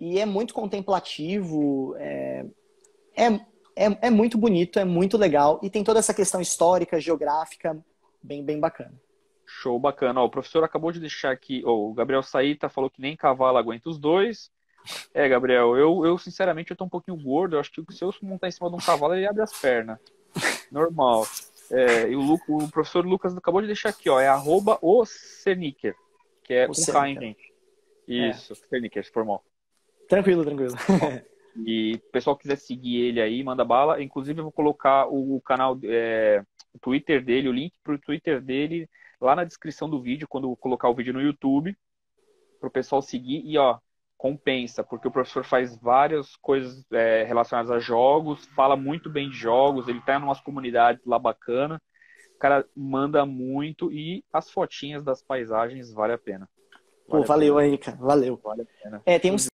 E é muito contemplativo. É muito bonito, é muito legal. E tem toda essa questão histórica, geográfica, bem bacana.
Show bacana. Ó, o professor acabou de deixar aqui, ó, o Gabriel Saíta falou que nem cavalo aguenta os dois. Gabriel, eu sinceramente eu tô um pouquinho gordo. Eu acho que se eu montar em cima de um cavalo, ele abre as pernas. Normal. E o professor Lucas acabou de deixar aqui, ó, é @o_cernicker, que é com K, hein,
Oceânica.
gente?
É.
Isso, Cernicker, se formou.
Tranquilo, tranquilo.
E o pessoal quiser seguir ele aí, manda bala. Inclusive, eu vou colocar o canal, o Twitter dele, o link pro Twitter dele lá na descrição do vídeo, quando eu colocar o vídeo no YouTube, pro pessoal seguir. E, ó, compensa, porque o professor faz várias coisas relacionadas a jogos, fala muito bem de jogos, ele tá em umas comunidades lá bacana. O cara manda muito e as fotinhas das paisagens vale a pena.
Pô,
Vale a
valeu
pena.
aí, cara. Valeu.
Vale a pena.
Tem uns